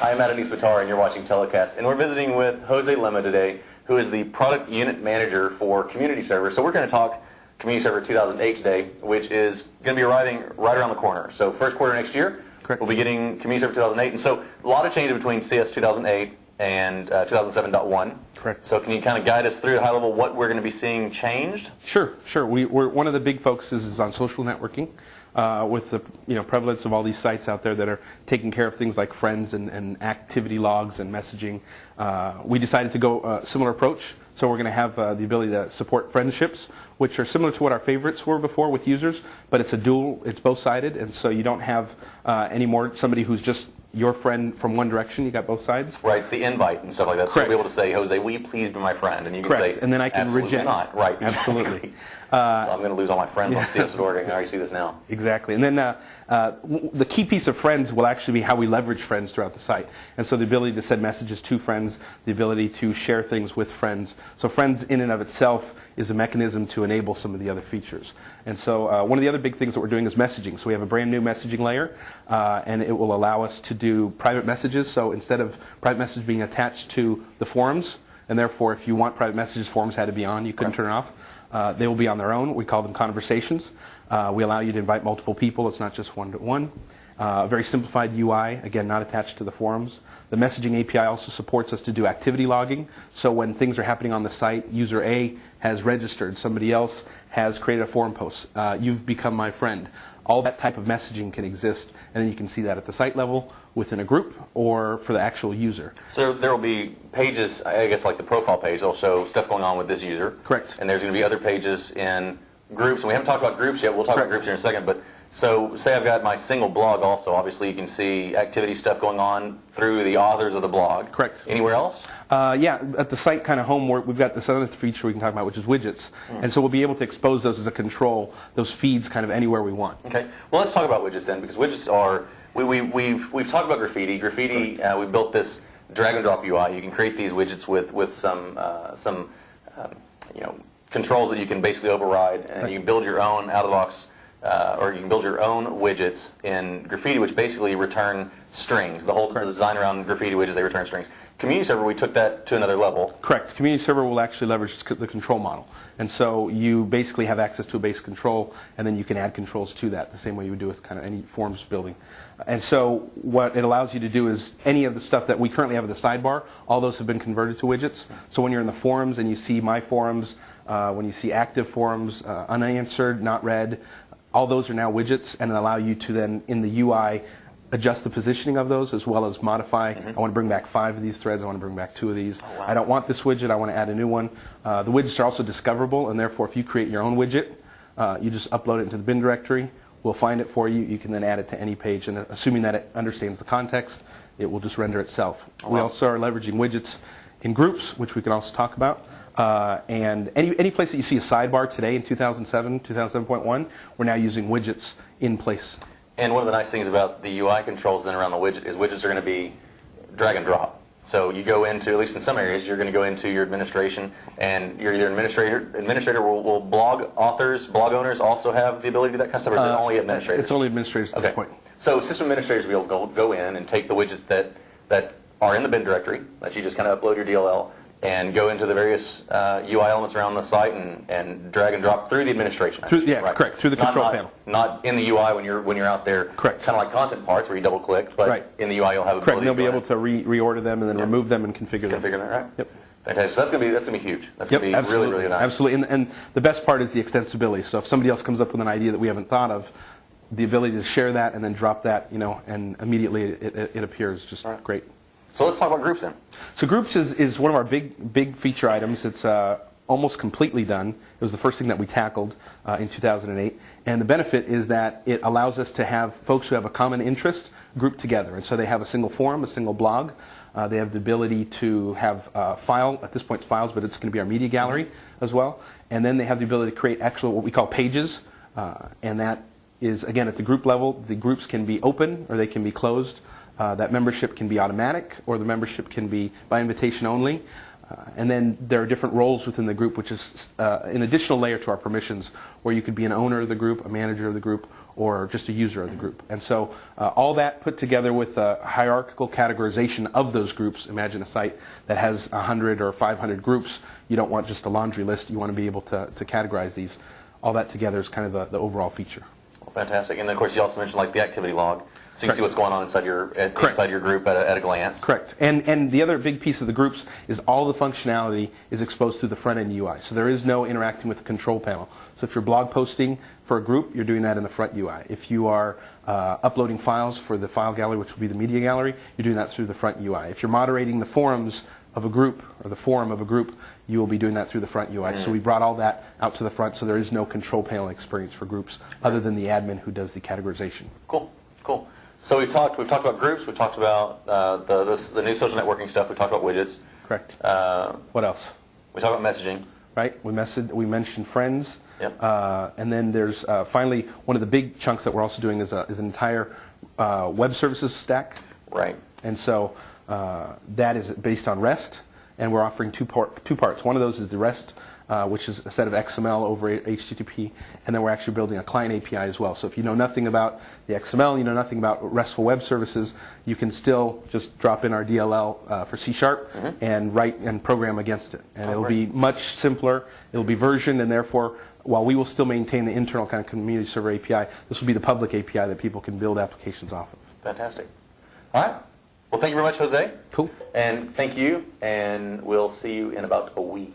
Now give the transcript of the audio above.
I'm Adoniz Batar, and you're watching TelliCast. And we're visiting with Jose Lema today, who is the product unit manager for Community Server. So we're going to talk Community Server 2008 today, which is going to be arriving right around the corner. So first quarter next year, Correct. We'll be getting Community Server 2008. And so a lot of changes between CS 2008 and 2007.1. Correct. So can you kind of guide us through at a high level what we're going to be seeing changed? Sure. We're one of the big focuses is on social networking. With the prevalence of all these sites out there that are taking care of things like friends and activity logs and messaging, we decided to go a similar approach. So we're going to have the ability to support friendships, which are similar to what our favorites were before with users, but it's it's both-sided, and so you don't have anymore somebody who's just your friend from one direction. You got both sides. Right, it's the invite and stuff like that. So Correct. you'll be able to say, Jose, will you please be my friend? And you can Correct. say, and then I can absolutely reject. not. Right, Absolutely. Exactly. So I'm going to lose all my friends on CS.org. I can already see this now. Exactly. And then the key piece of friends will actually be how we leverage friends throughout the site. And so the ability to send messages to friends, the ability to share things with friends. So friends in and of itself is a mechanism to enable some of the other features. And so one of the other big things that we're doing is messaging. So we have a brand new messaging layer, and it will allow us to do private messages. So instead of private message being attached to the forums, and therefore if you want private messages, forums had to be on, you couldn't turn it off. They will be on their own. We call them conversations. We allow you to invite multiple people. It's not just one-to-one. Very simplified UI, again, not attached to the forums. The messaging API also supports us to do activity logging. So when things are happening on the site, user A has registered, somebody else has created a forum post. You've become my friend. All that type of messaging can exist, and then you can see that at the site level, within a group, or for the actual user. So there will be pages, I guess like the profile page, they'll show stuff going on with this user. Correct. And there's going to be other pages in groups, and we haven't talked about groups yet. We'll talk about groups here in a second, but so say I've got my single blog also. Obviously you can see activity stuff going on through the authors of the blog. Correct. Anywhere else? Yeah, at the site kind of home, we've got this other feature we can talk about, which is widgets. And so we'll be able to expose those as a control, those feeds kind of anywhere we want. Okay. Well, let's talk about widgets then, because widgets are, we've talked about graffiti. Graffiti, we built this drag and drop UI. You can create these widgets with some controls that you can basically override, and you can build your own out of the box, or you can build your own widgets in Graffiti, which basically return strings. The whole design around Graffiti widgets, they return strings. Community Server, we took that to another level. Correct. Community Server will actually leverage the control model. And so you basically have access to a base control, and then you can add controls to that, the same way you would do with kind of any forms building. And so what it allows you to do is any of the stuff that we currently have at the sidebar, all those have been converted to widgets. So when you're in the forums and you see my forums, when you see active forums, unanswered, not read, all those are now widgets, and allow you to then, in the UI, adjust the positioning of those as well as modify. I want to bring back 5 of these threads. I want to bring back 2 of these. Oh, wow. I don't want this widget. I want to add a new one. The widgets are also discoverable, and therefore if you create your own widget, you just upload it into the bin directory. We'll find it for you. You can then add it to any page, and assuming that it understands the context, it will just render itself. Oh, wow. We also are leveraging widgets in groups, which we can also talk about. And any place that you see a sidebar today in 2007, 2007.1, we're now using widgets in place. And one of the nice things about the UI controls then around the widget is widgets are going to be drag and drop. So you go into, at least in some areas, you're going to go into your administration, and you're either administrator will blog authors, blog owners also have the ability to do that kind of stuff, or is it only administrators? It's only administrators at this point. So system administrators will go in and take the widgets that are in the bin directory, that you just kind of upload your DLL, and go into the various UI elements around the site and drag and drop through the administration. Right. Correct. Through the control panel. Not in the UI when you're out there. Correct. Kind of like content parts where you double click, but in the UI you'll have Correct. ability. And they'll be able to reorder them and then remove them and configure them. Configure them, right? Yep. Fantastic. So that's gonna be huge. That's gonna be absolutely. really nice. Absolutely. And the best part is the extensibility. So if somebody else comes up with an idea that we haven't thought of, the ability to share that and then drop that, and immediately it appears just great. So let's talk about groups then. So groups is one of our big feature items. It's almost completely done. It was the first thing that we tackled in 2008. And the benefit is that it allows us to have folks who have a common interest grouped together. And so they have a single forum, a single blog. They have the ability to have file, at this point it's files, but it's going to be our media gallery as well. And then they have the ability to create actual, what we call pages. And that is, again, at the group level. The groups can be open or they can be closed. That membership can be automatic, or the membership can be by invitation only. And then there are different roles within the group, which is an additional layer to our permissions, where you could be an owner of the group, a manager of the group, or just a user of the group. And so all that put together with a hierarchical categorization of those groups. Imagine a site that has 100 or 500 groups. You don't want just a laundry list. You want to be able to categorize these. All that together is kind of the overall feature. Well, fantastic. And then, of course, you also mentioned like the activity log. So you can see what's going on inside your group at a glance. Correct. And the other big piece of the groups is all the functionality is exposed through the front-end UI. So there is no interacting with the control panel. So if you're blog posting for a group, you're doing that in the front UI. If you are uploading files for the file gallery, which will be the media gallery, you're doing that through the front UI. If you're moderating the forums of a group, or the forum of a group, you will be doing that through the front UI. So we brought all that out to the front, so there is no control panel experience for groups other than the admin who does the categorization. Cool. So we've talked about groups. We've talked about the new social networking stuff. We talked about widgets. Correct. What else? We talked about messaging. Right. We mentioned friends. Yep. And then there's finally one of the big chunks that we're also doing is an entire web services stack. Right. And so that is based on REST, and we're offering two parts. One of those is the REST, which is a set of XML over HTTP, and then we're actually building a client API as well. So if you know nothing about the XML, you know nothing about RESTful web services, you can still just drop in our DLL for C# and write and program against it. And it'll be much simpler. It'll be versioned, and therefore, while we will still maintain the internal kind of community server API, this will be the public API that people can build applications off of. Fantastic. All right. Well, thank you very much, Jose. Cool. And thank you, and we'll see you in about a week.